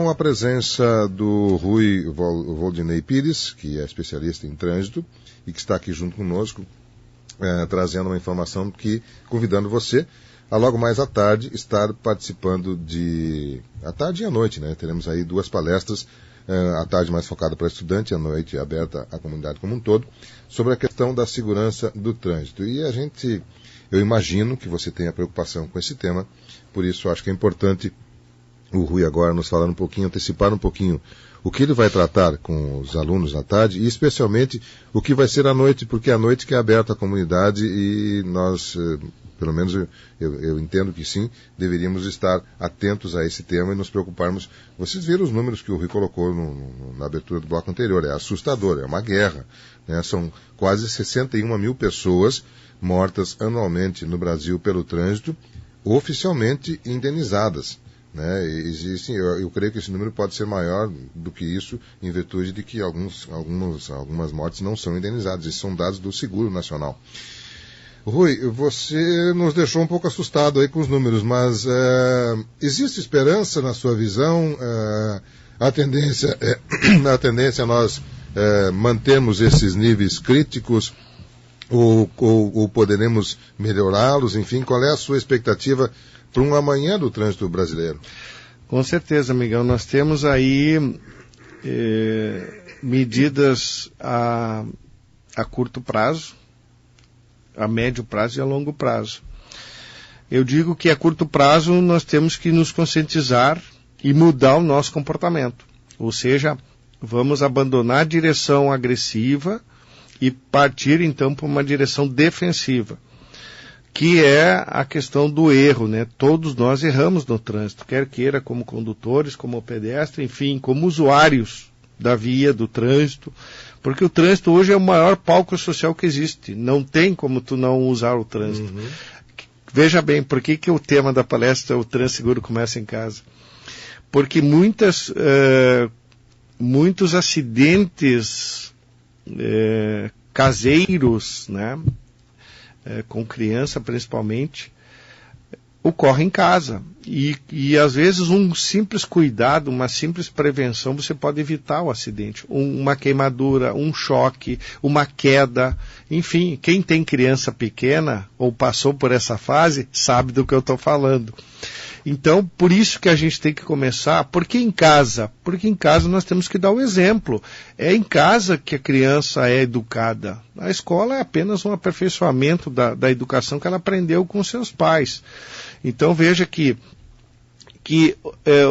Com a presença do Rui Voldinei Pires, que é especialista em trânsito e que está aqui junto conosco, trazendo uma informação convidando você a logo mais à tarde estar participando à tarde e à noite, né? Teremos aí 2 palestras, à tarde mais focada para estudante, à noite aberta à comunidade como um todo, sobre a questão da segurança do trânsito. E eu imagino que você tenha preocupação com esse tema, por isso acho que é importante o Rui agora nos falar um pouquinho, antecipar um pouquinho o que ele vai tratar com os alunos à tarde e especialmente o que vai ser à noite, porque é à noite que é aberta à comunidade e nós, pelo menos eu entendo que sim, deveríamos estar atentos a esse tema e nos preocuparmos. Vocês viram os números que o Rui colocou na abertura do bloco anterior, é assustador, é uma guerra, né? São quase 61 mil pessoas mortas anualmente no Brasil pelo trânsito, oficialmente indenizadas. Né? Eu creio que esse número pode ser maior do que isso, em virtude de que algumas mortes não são indenizadas. Esses são dados do Seguro Nacional. Rui, você nos deixou um pouco assustado aí com os números, mas existe esperança na sua visão? A tendência é nós mantermos esses níveis críticos ou poderemos melhorá-los? Enfim, qual é a sua expectativa para um amanhã do trânsito brasileiro? Com certeza, Miguel. Nós temos aí medidas a curto prazo, a médio prazo e a longo prazo. Eu digo que a curto prazo nós temos que nos conscientizar e mudar o nosso comportamento. Ou seja, vamos abandonar a direção agressiva e partir então para uma direção defensiva, que é a questão do erro, né? Todos nós erramos no trânsito, quer queira como condutores, como pedestre, enfim, como usuários da via, do trânsito, porque o trânsito hoje é o maior palco social que existe, não tem como tu não usar o trânsito. Uhum. Veja bem, por que o tema da palestra é o trânsito seguro começa em casa? Porque muitos acidentes caseiros, né? Com criança principalmente, ocorre em casa. E às vezes um simples cuidado, uma simples prevenção, você pode evitar o acidente. Uma queimadura, um choque, uma queda. Enfim, quem tem criança pequena ou passou por essa fase sabe do que eu estou falando. Então, por isso que a gente tem que começar. Por que em casa? Porque em casa nós temos que dar o exemplo. É em casa que a criança é educada. A escola é apenas um aperfeiçoamento da educação que ela aprendeu com seus pais. Então, veja que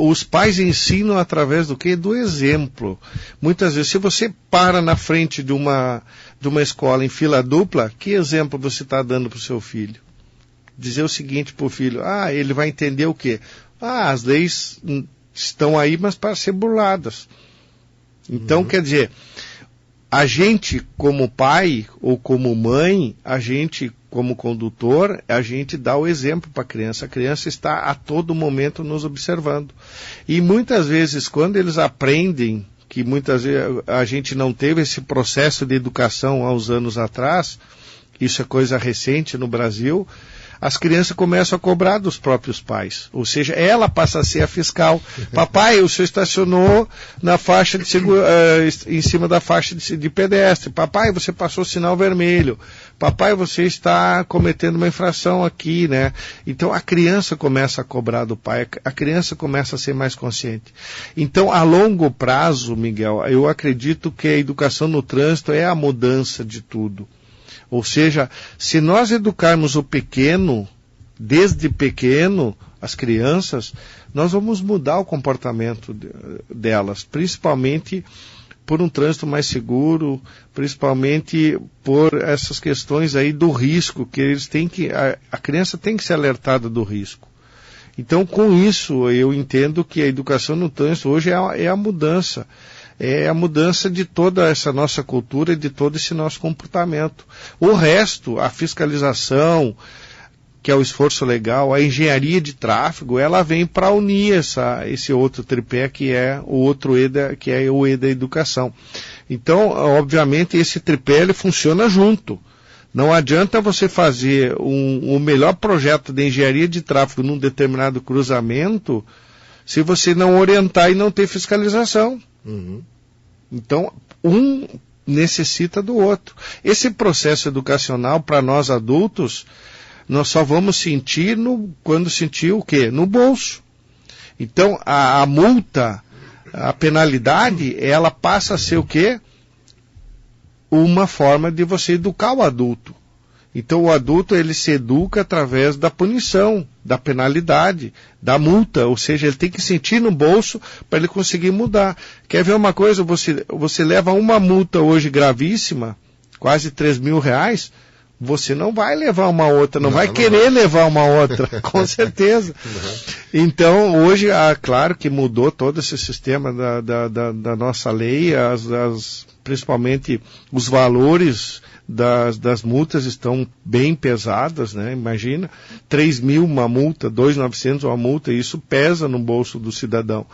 os pais ensinam através do quê? Do exemplo. Muitas vezes, se você para na frente de uma escola em fila dupla, que exemplo você está dando para o seu filho? Dizer o seguinte para o filho, ele vai entender o quê? As leis estão aí, mas para ser burladas. Então, quer dizer, a gente como pai ou como mãe, a gente como condutor, a gente dá o exemplo para a criança. A criança está a todo momento nos observando. E muitas vezes, quando eles aprendem, que muitas vezes a gente não teve esse processo de educação há uns anos atrás, isso é coisa recente no Brasil, as crianças começam a cobrar dos próprios pais. Ou seja, ela passa a ser a fiscal. Papai, o senhor estacionou na faixa em cima da faixa de pedestre. Papai, você passou o sinal vermelho. Papai, você está cometendo uma infração aqui, né? Então a criança começa a cobrar do pai, a criança começa a ser mais consciente. Então, a longo prazo, Miguel, eu acredito que a educação no trânsito é a mudança de tudo. Ou seja, se nós educarmos o pequeno, desde pequeno, as crianças, nós vamos mudar o comportamento delas, principalmente por um trânsito mais seguro, principalmente por essas questões aí do risco, que eles têm que, a criança tem que ser alertada do risco. Então, com isso, eu entendo que a educação no trânsito hoje é a mudança. É a mudança de toda essa nossa cultura e de todo esse nosso comportamento. O resto, a fiscalização, que é o esforço legal, a engenharia de tráfego, ela vem para unir esse outro tripé que é o outro E que é o E da educação. Então, obviamente, esse tripé ele funciona junto. Não adianta você fazer o melhor projeto de engenharia de tráfego num determinado cruzamento se você não orientar e não ter fiscalização. Uhum. Então, um necessita do outro. Esse processo educacional, para nós adultos, nós só vamos sentir quando sentir o quê? No bolso. Então, a multa, a penalidade, ela passa a ser o quê? Uma forma de você educar o adulto. Então, o adulto, ele se educa através da punição, da penalidade, da multa, ou seja, ele tem que sentir no bolso para ele conseguir mudar. Quer ver uma coisa? Você leva uma multa hoje gravíssima, quase R$3.000, você não vai levar uma outra, não vai querer levar uma outra, com certeza. Então, hoje, claro que mudou todo esse sistema da nossa lei, principalmente os valores das multas estão bem pesadas, né? Imagina, 3.000 uma multa, 2.900 uma multa, isso pesa no bolso do cidadão.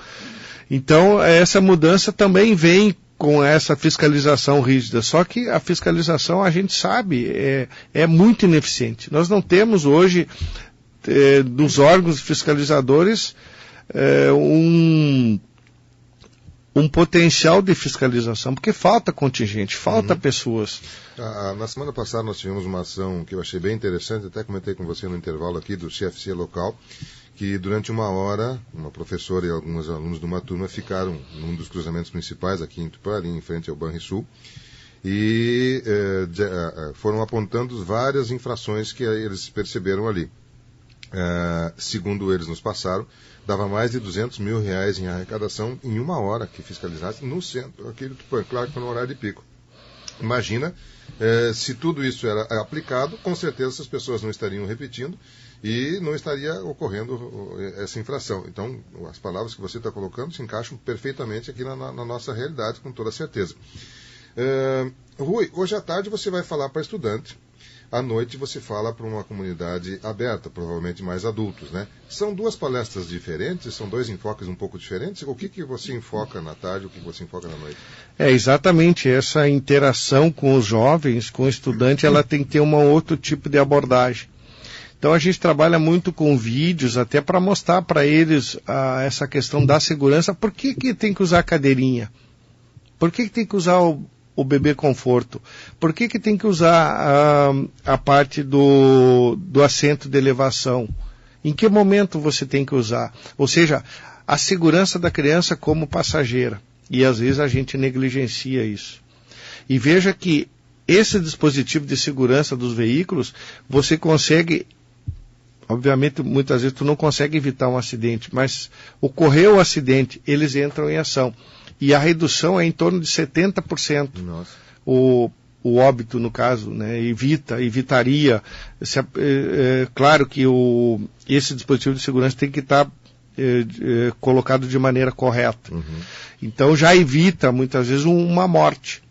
Então, essa mudança também vem com essa fiscalização rígida, só que a fiscalização, a gente sabe, é muito ineficiente. Nós não temos hoje, dos órgãos fiscalizadores, um potencial de fiscalização, porque falta contingente, falta pessoas. Na semana passada nós tivemos uma ação que eu achei bem interessante, até comentei com você no intervalo aqui do CFC local, que durante uma hora, uma professora e alguns alunos de uma turma ficaram num dos cruzamentos principais aqui em Tupã, ali em frente ao Banrisul, e foram apontando várias infrações que eles perceberam ali. Segundo eles nos passaram, dava mais de R$200 mil em arrecadação em uma hora que fiscalizasse no centro aqui de Tupã, claro que foi no horário de pico. Imagina, se tudo isso era aplicado, com certeza essas pessoas não estariam repetindo e não estaria ocorrendo essa infração. Então, as palavras que você está colocando se encaixam perfeitamente aqui na nossa realidade, com toda certeza. Rui, hoje à tarde você vai falar para estudante, à noite você fala para uma comunidade aberta, provavelmente mais adultos, né? São duas palestras diferentes? São dois enfoques um pouco diferentes? O que você enfoca na tarde, o que você enfoca na noite? Exatamente, essa interação com os jovens, com o estudante, ela tem que ter um outro tipo de abordagem. Então a gente trabalha muito com vídeos, até para mostrar para eles essa questão da segurança. Por que tem que usar cadeirinha? Por que tem que usar o bebê conforto? Por que tem que usar a parte do assento de elevação? Em que momento você tem que usar? Ou seja, a segurança da criança como passageira. E às vezes a gente negligencia isso. E veja que esse dispositivo de segurança dos veículos, você consegue, obviamente muitas vezes tu não consegue evitar um acidente, mas ocorreu o acidente, eles entram em ação. E a redução é em torno de 70%. Nossa. O óbito, no caso, né, evitaria. Claro que esse dispositivo de segurança tem que estar colocado de maneira correta. Uhum. Então já evita, muitas vezes, uma morte.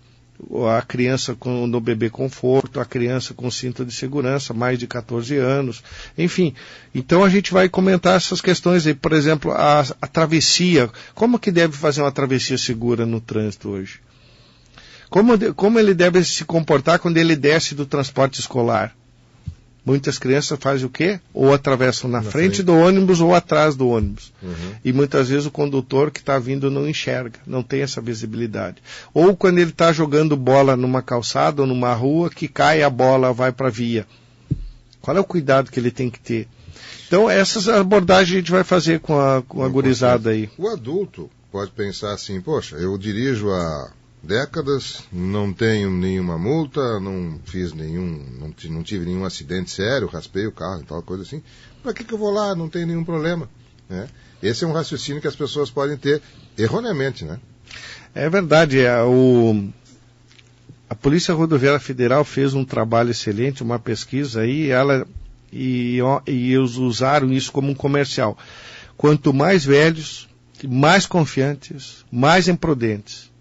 A criança no bebê conforto, a criança com cinto de segurança, mais de 14 anos, enfim. Então a gente vai comentar essas questões aí, por exemplo, a travessia. Como que deve fazer uma travessia segura no trânsito hoje? Como ele deve se comportar quando ele desce do transporte escolar? Muitas crianças fazem o quê? Ou atravessam na frente do ônibus ou atrás do ônibus. Uhum. E muitas vezes o condutor que está vindo não enxerga, não tem essa visibilidade. Ou quando ele está jogando bola numa calçada ou numa rua, que cai a bola, vai para a via. Qual é o cuidado que ele tem que ter? Então essas abordagens a gente vai fazer com a gurizada aí. O adulto pode pensar assim, poxa, eu dirijo há décadas, não tenho nenhuma multa, não tive nenhum acidente sério, raspei o carro e tal, coisa assim. Para que eu vou lá? Não tem nenhum problema. Né? Esse é um raciocínio que as pessoas podem ter erroneamente, né? É verdade. A Polícia Rodoviária Federal fez um trabalho excelente, uma pesquisa aí, e eles usaram isso como um comercial. Quanto mais velhos, mais confiantes, mais imprudentes.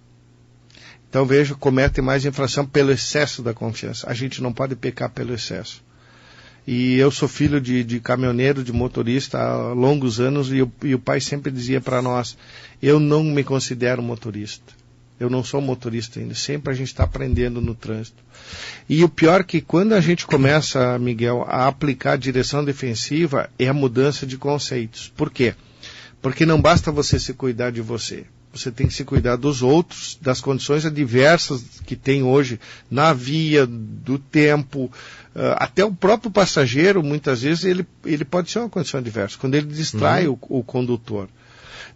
Então, veja, cometem mais infração pelo excesso da confiança. A gente não pode pecar pelo excesso. E eu sou filho de caminhoneiro, de motorista há longos anos, e o pai sempre dizia para nós, eu não me considero motorista. Eu não sou motorista ainda. Sempre a gente está aprendendo no trânsito. E o pior é que quando a gente começa, Miguel, a aplicar a direção defensiva, é a mudança de conceitos. Por quê? Porque não basta você se cuidar de você. Você tem que se cuidar dos outros, das condições adversas que tem hoje na via, do tempo. Até o próprio passageiro, muitas vezes, ele pode ser uma condição adversa, quando ele distrai o condutor.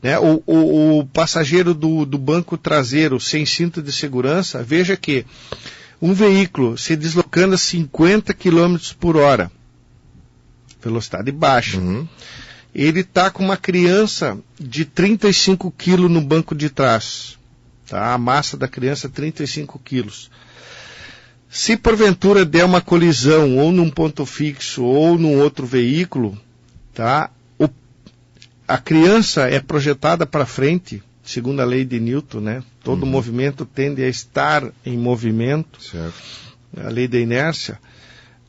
Né? O passageiro do banco traseiro sem cinto de segurança, veja que um veículo se deslocando a 50 km por hora, velocidade baixa, ele está com uma criança de 35 quilos no banco de trás. Tá? A massa da criança é 35 quilos. Se porventura der uma colisão ou num ponto fixo ou num outro veículo, tá? A criança é projetada para frente, segundo a lei de Newton, né? Todo movimento tende a estar em movimento, certo. A lei da inércia.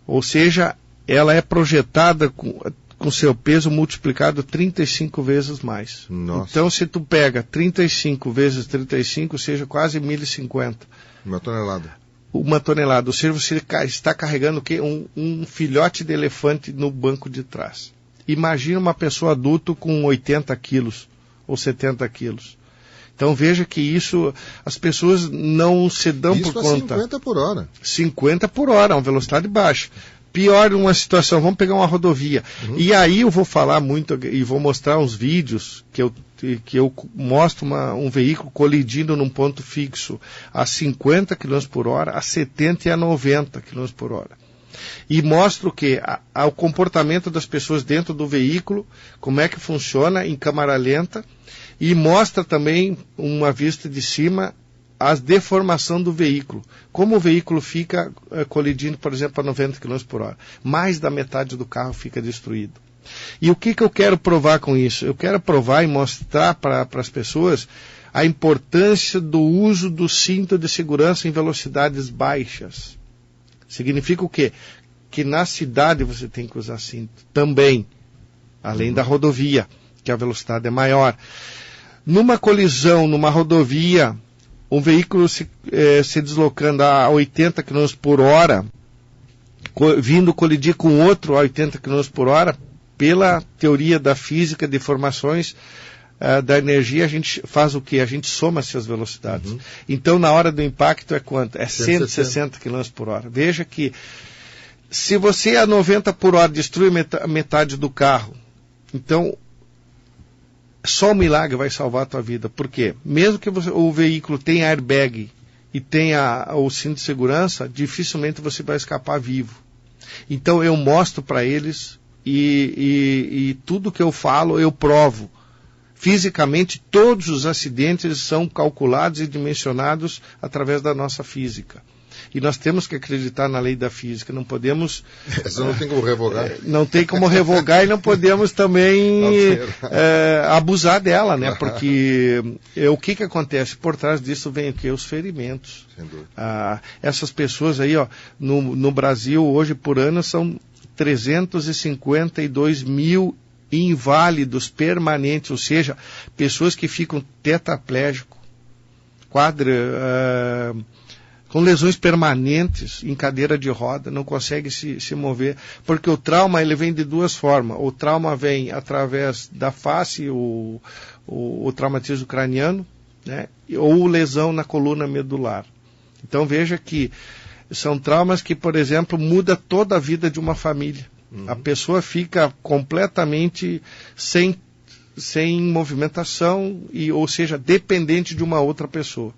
Ou seja, ela é projetada com seu peso multiplicado 35 vezes mais. Nossa. Então, se tu pega 35 vezes 35, seja quase 1.050. Uma tonelada. Uma tonelada. Ou seja, você está carregando o quê? Um filhote de elefante no banco de trás. Imagina uma pessoa adulta com 80 quilos ou 70 quilos. Então veja que isso, as pessoas não se dão por conta. 50 por hora. 50 por hora, uma velocidade baixa. Pior uma situação, vamos pegar uma rodovia. E aí eu vou falar muito e vou mostrar uns vídeos que eu mostro um veículo colidindo num ponto fixo a 50 km por hora, a 70 e a 90 km por hora. E mostro que o comportamento das pessoas dentro do veículo, como é que funciona em câmara lenta, e mostra também uma vista de cima a deformação do veículo. Como o veículo fica colidindo, por exemplo, a 90 km por hora. Mais da metade do carro fica destruído. E o que eu quero provar com isso? Eu quero provar e mostrar para as pessoas a importância do uso do cinto de segurança em velocidades baixas. Significa o quê? Que na cidade você tem que usar cinto também, além da rodovia, que a velocidade é maior. Numa colisão, numa rodovia, um veículo se deslocando a 80 km por hora, vindo colidir com outro a 80 km por hora, pela teoria da física de formações da energia, a gente faz o quê? A gente soma essas velocidades. Então, na hora do impacto é quanto? É 160 km por hora. Veja que se você a 90 por hora destrui metade do carro, então só o milagre vai salvar a tua vida. Por quê? Mesmo que o veículo tenha airbag e tenha o cinto de segurança, dificilmente você vai escapar vivo. Então eu mostro para eles e tudo que eu falo eu provo. Fisicamente, todos os acidentes são calculados e dimensionados através da nossa física. E nós temos que acreditar na lei da física, não podemos... Essa não tem como revogar. Não tem como revogar e não podemos também abusar dela, né? Porque o que acontece? Por trás disso vem o quê? Os ferimentos. Sem dúvida. Essas pessoas aí, ó, no Brasil, hoje por ano, são 352 mil inválidos permanentes, ou seja, pessoas que ficam tetraplégicos, com lesões permanentes em cadeira de roda, não consegue se mover, porque o trauma ele vem de duas formas. O trauma vem através da face, o traumatismo craniano, né, ou lesão na coluna medular. Então veja que são traumas que, por exemplo, muda toda a vida de uma família. A pessoa fica completamente sem movimentação, ou seja, dependente de uma outra pessoa.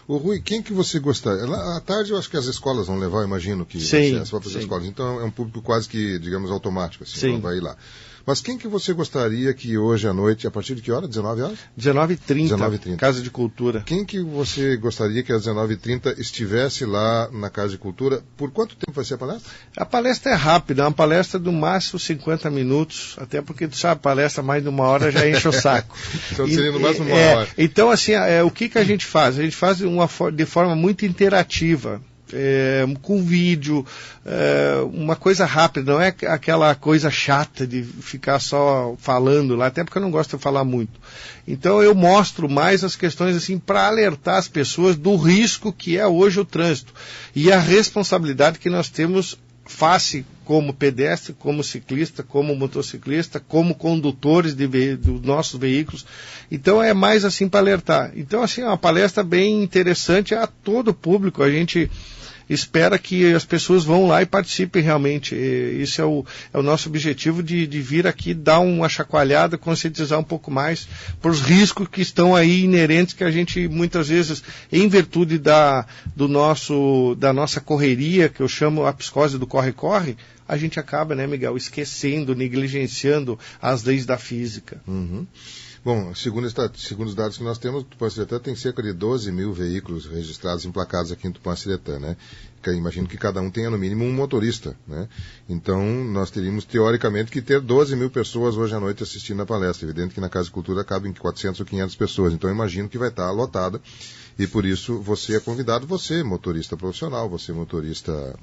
Ô Rui, quem que você gostaria? Lá, à tarde eu acho que as escolas vão levar, eu imagino que as próprias escolas. Então é um público quase que, digamos, automático, assim, vai ir lá. Mas quem que você gostaria que hoje à noite, a partir de que hora? 19 horas? 19h30, Casa de Cultura. Quem que você gostaria que às 19h30 estivesse lá na Casa de Cultura? Por quanto tempo vai ser a palestra? A palestra é rápida, é uma palestra do máximo 50 minutos, até porque tu sabe, a palestra mais de uma hora já enche o saco. Então seria no máximo uma hora. Então, assim, o que a gente faz? A gente faz de forma muito interativa. Com vídeo, uma coisa rápida, não é aquela coisa chata de ficar só falando lá, até porque eu não gosto de falar muito. Então eu mostro mais as questões assim para alertar as pessoas do risco que é hoje o trânsito e a responsabilidade que nós temos face como pedestre, como ciclista, como motociclista, como condutores dos nossos veículos. Então é mais assim para alertar. Então assim, é uma palestra bem interessante a todo o público. A gente espera que as pessoas vão lá e participem realmente. Isso é o nosso objetivo de vir aqui dar uma chacoalhada, conscientizar um pouco mais para os riscos que estão aí inerentes, que a gente muitas vezes, em virtude da nossa correria, que eu chamo a psicose do corre-corre, a gente acaba, né, Miguel, esquecendo, negligenciando as leis da física. Uhum. Bom, segundo os dados que nós temos, Tupã-Siretã tem cerca de 12 mil veículos registrados, emplacados aqui em Tupã-Siretã, né? Imagino que cada um tenha no mínimo um motorista, né? Então, nós teríamos, teoricamente, que ter 12 mil pessoas hoje à noite assistindo a palestra. Evidente que na Casa de Cultura cabem 400 ou 500 pessoas, então imagino que vai estar lotada. E por isso você é convidado, você, motorista profissional, você, motorista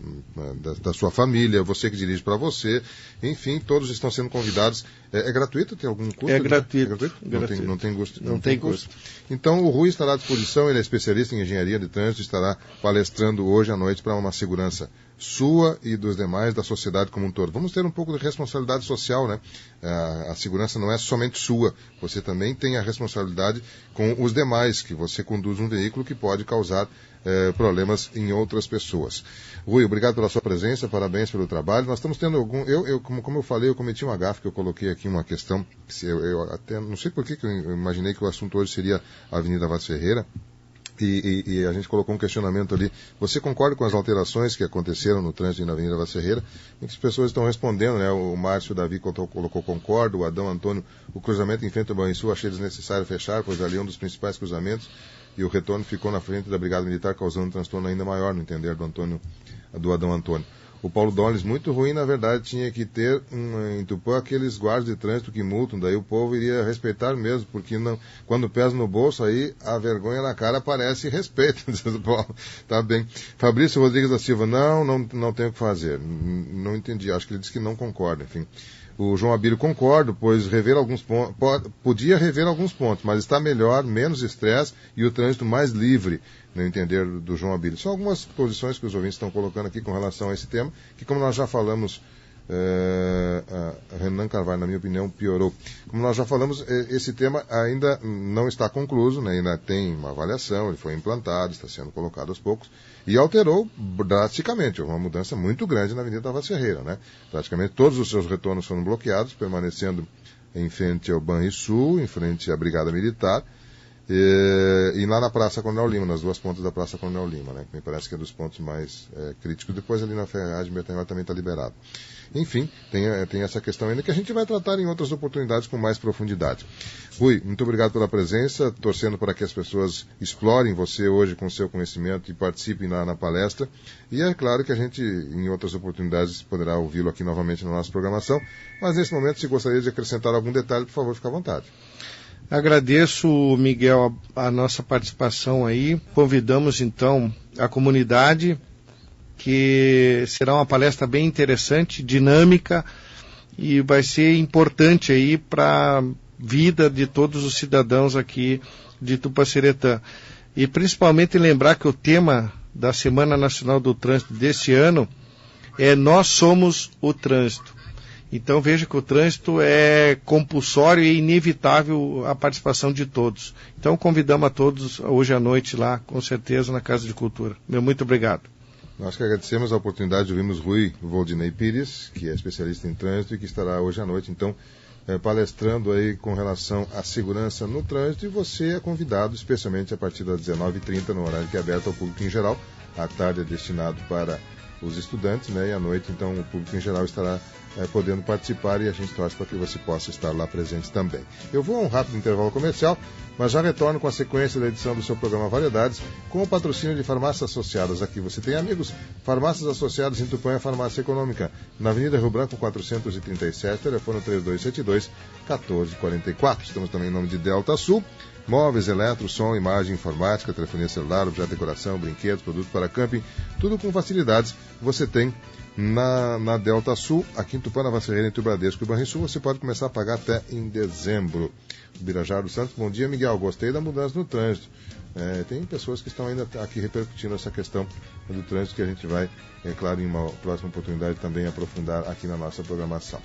da sua família, você que dirige para você, enfim, todos estão sendo convidados. É gratuito? Tem algum custo? É gratuito. É gratuito? Não tem custo? Não tem custo. Então o Rui estará à disposição, ele é especialista em engenharia de trânsito, estará palestrando hoje à noite para uma segurança sua e dos demais, da sociedade como um todo. Vamos ter um pouco de responsabilidade social, né? A segurança não é somente sua, você também tem a responsabilidade com os demais, que você conduz um veículo que pode causar problemas em outras pessoas. Rui, obrigado pela sua presença, parabéns pelo trabalho. Nós estamos tendo como eu falei, eu cometi uma gafe, que eu coloquei aqui uma questão, eu até não sei por que eu imaginei que o assunto hoje seria a Avenida Vaz Ferreira. E a gente colocou um questionamento ali. Você concorda com as alterações que aconteceram no trânsito na Avenida Vaz Ferreira? Muitas pessoas estão respondendo, né? O Márcio Davi colocou concordo, o Adão Antônio, o cruzamento em frente ao Banrisul achei desnecessário fechar, pois ali é um dos principais cruzamentos, e o retorno ficou na frente da Brigada Militar, causando um transtorno ainda maior, no entender do Adão Antônio. O Paulo Donis, muito ruim, na verdade, tinha que ter em Tupã aqueles guardas de trânsito que multam, daí o povo iria respeitar mesmo, porque não, quando pesa no bolso, aí a vergonha na cara aparece e respeita, diz o Paulo. Tá bem. Fabrício Rodrigues da Silva, não tem o que fazer. Não entendi, acho que ele disse que não concorda, enfim. O João Abílio, concordo, pois podia rever alguns pontos, mas está melhor, menos estresse e o trânsito mais livre, no entender do João Abílio. São algumas posições que os ouvintes estão colocando aqui com relação a esse tema, que como nós já falamos, Renan Carvalho, na minha opinião, piorou. Como nós já falamos, esse tema ainda não está concluído, né? Ainda tem uma avaliação, ele foi implantado, está sendo colocado aos poucos, e alterou drasticamente, uma mudança muito grande na Avenida Vaz Ferreira, né? Praticamente todos os seus retornos foram bloqueados, permanecendo em frente ao Banrisul, em frente à Brigada Militar, e lá na Praça Coronel Lima, nas duas pontas da Praça Coronel Lima, né? Que me parece que é dos pontos mais críticos. Depois ali na Ferragem, Bertanhol também está liberado. Enfim, tem essa questão ainda que a gente vai tratar em outras oportunidades com mais profundidade. Rui, muito obrigado pela presença, torcendo para que as pessoas explorem você hoje com o seu conhecimento e participem na palestra. E é claro que a gente, em outras oportunidades, poderá ouvi-lo aqui novamente na nossa programação. Mas nesse momento, se gostaria de acrescentar algum detalhe, por favor, fique à vontade. Agradeço, Miguel, a nossa participação aí. Convidamos, então, a comunidade, que será uma palestra bem interessante, dinâmica, e vai ser importante aí para a vida de todos os cidadãos aqui de Tupã-Siretã. E principalmente lembrar que o tema da Semana Nacional do Trânsito deste ano é Nós Somos o Trânsito. Então veja que o trânsito é compulsório e inevitável a participação de todos. Então convidamos a todos hoje à noite lá, com certeza, na Casa de Cultura. Meu muito obrigado. Nós que agradecemos a oportunidade de ouvirmos Rui Voldinei Pires, que é especialista em trânsito e que estará hoje à noite, então, palestrando aí com relação à segurança no trânsito, e você é convidado, especialmente a partir das 19h30, no horário que é aberto ao público em geral. À tarde é destinado para os estudantes, né? E à noite, então, o público em geral estará podendo participar, e a gente torce para que você possa estar lá presente também. Eu vou a um rápido intervalo comercial, mas já retorno com a sequência da edição do seu programa Variedades, com o patrocínio de Farmácias Associadas. Aqui você tem, amigos, Farmácias Associadas em Tupã é Farmácia Econômica, na Avenida Rio Branco 437, telefone 3272-1444. Estamos também em nome de Delta Sul, móveis, eletro, som, imagem, informática, telefonia celular, objeto de decoração, brinquedos, produtos para camping, tudo com facilidades você tem Na Delta Sul, aqui em Tupã, na Vasserreira, entre o Bradesco e o Banrisul, você pode começar a pagar até em dezembro. O Birajara dos Santos, bom dia, Miguel. Gostei da mudança no trânsito. Tem pessoas que estão ainda aqui repercutindo essa questão do trânsito, que a gente vai, é claro, em uma próxima oportunidade também aprofundar aqui na nossa programação.